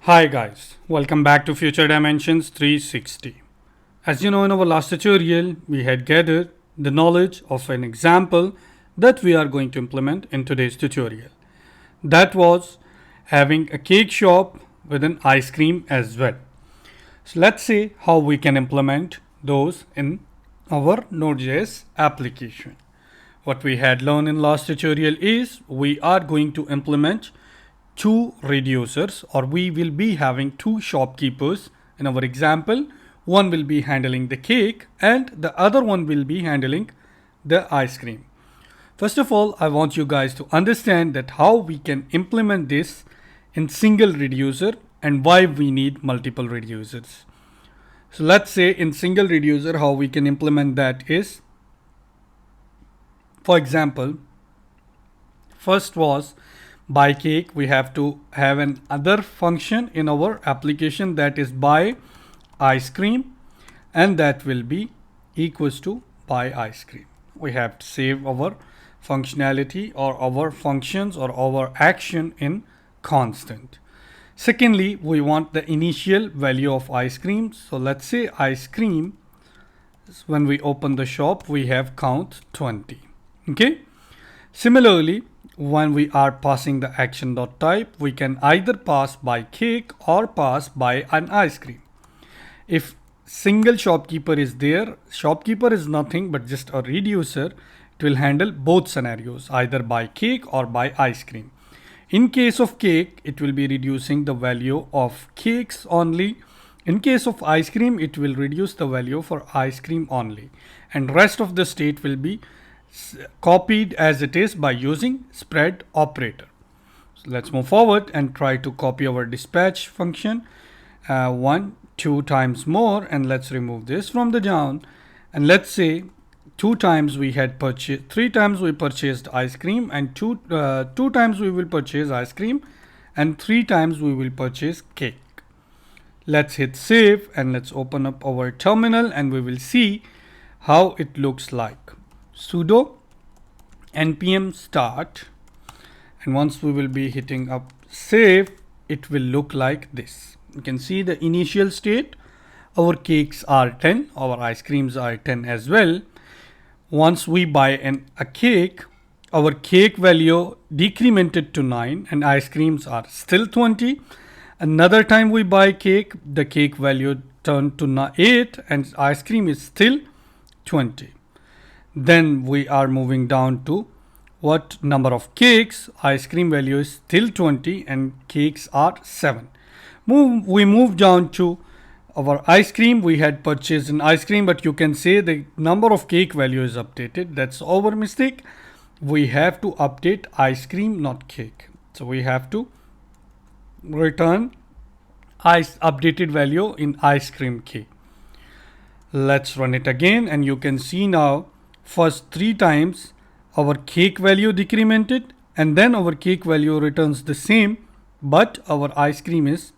Hi guys, welcome back to Future Dimensions 360. As you know, in our last tutorial, we had gathered the knowledge of an example that we are going to implement in today's tutorial. That was having a cake shop with an ice cream as well. So let's see how we can implement those in our Node.js application. What we had learned in last tutorial is we are going to implement two reducers, or we will be having two shopkeepers in our example. One will be handling the cake and the other one will be handling the ice cream. First of all, I want you guys to understand that how we can implement this in single reducer and why we need multiple reducers. So let's say in single reducer how we can implement that is, for example, first was buy cake. We have to have an other function in our application that is buy ice cream, and that will be equals to buy ice cream. We have to save our functionality or our functions or our action in constant. Secondly, we want the initial value of ice cream. So let's say ice cream, when we open the shop, we have count 20. Okay. Similarly, when we are passing the action.type, we can either pass by cake or pass by an ice cream. If single shopkeeper is there, shopkeeper is nothing but just a reducer. It will handle both scenarios, either by cake or by ice cream. In case of cake, it will be reducing the value of cakes only. In case of ice cream, it will reduce the value for ice cream only, and rest of the state will be copied as it is by using spread operator. So let's move forward and try to copy our dispatch function 2 times more, and let's remove this from the down, and let's say 2 times we had purchased, 3 times we purchased ice cream, and 2 times we will purchase ice cream, and 3 times we will purchase cake. Let's hit save and let's open up our terminal and we will see how it looks like. Sudo npm start, and once we will be hitting up save, it will look like this. You can see the initial state, our cakes are 10, our ice creams are 10 as well. Once we buy a cake, our cake value decremented to 9 and ice creams are still 20. Another time we buy cake, the cake value turned to 8 and ice cream is still 20. Then we are moving down to what number of cakes. Ice cream value is still 20 and cakes are 7. We move down to our ice cream. We had purchased an ice cream, but you can say the number of cake value is updated. That's our mistake. We have to update ice cream, not cake. So we have to return updated value in ice cream key. Let's run it again and you can see now first 3 times our cake value decremented, and then our cake value returns the same, but our ice cream is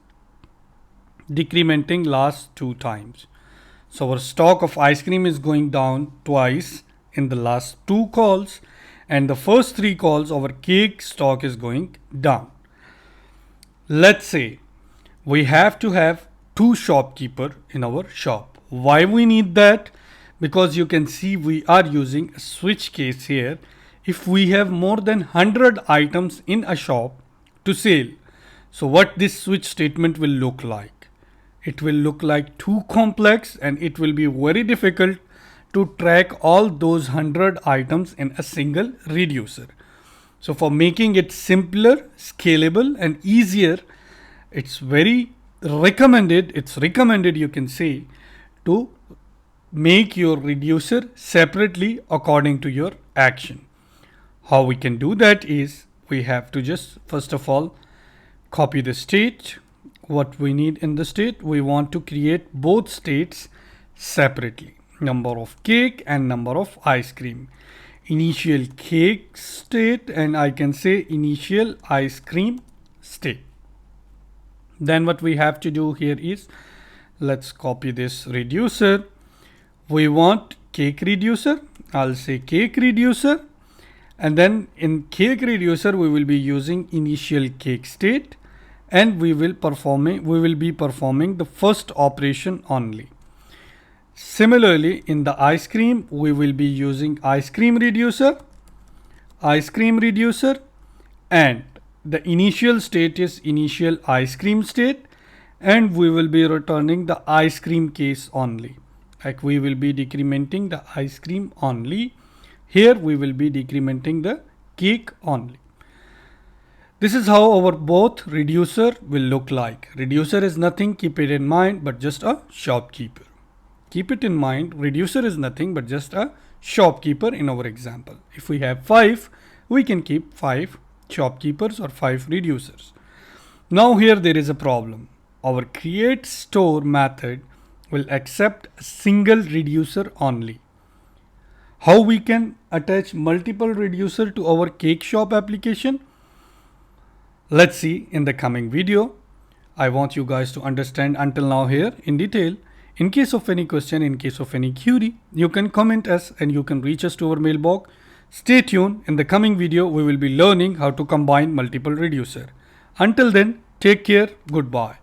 decrementing last 2 times. So our stock of ice cream is going down twice in the last 2 calls, and the first 3 calls our cake stock is going down. Let's say we have to have 2 shopkeeper in our shop. Why we need that? Because you can see we are using a switch case here. If we have more than 100 items in a shop to sell, so what this switch statement will look like? It will look like too complex and it will be very difficult to track all those 100 items in a single reducer. So for making it simpler, scalable and easier, it's recommended you can say to make your reducer separately according to your action. How we can do that is we have to just first of all copy the state. What we need in the state, we want to create both states separately, number of cake and number of ice cream. Initial cake state and I can say initial ice cream state. Then what we have to do here is, let's copy this reducer. We want cake reducer. I'll say cake reducer, and then in cake reducer we will be using initial cake state and we will be performing the first operation only. Similarly, in the ice cream, we will be using ice cream reducer, and the initial state is initial ice cream state, and we will be returning the ice cream case only. Like we will be decrementing the ice cream only. Here we will be decrementing the cake only. This is how our both reducer will look like. Reducer is nothing, keep it in mind, but just a shopkeeper. Keep it in mind, reducer is nothing but just a shopkeeper in our example. If we have 5, we can keep 5 shopkeepers or 5 reducers. Now here there is a problem. Our create store method will accept a single reducer only. How we can attach multiple reducer to our cake shop application? Let's see in the coming video. I want you guys to understand until now here in detail. In case of any question, in case of any query, you can comment us and you can reach us to our mailbox. Stay tuned. In the coming video, we will be learning how to combine multiple reducer. Until then, take care. Goodbye.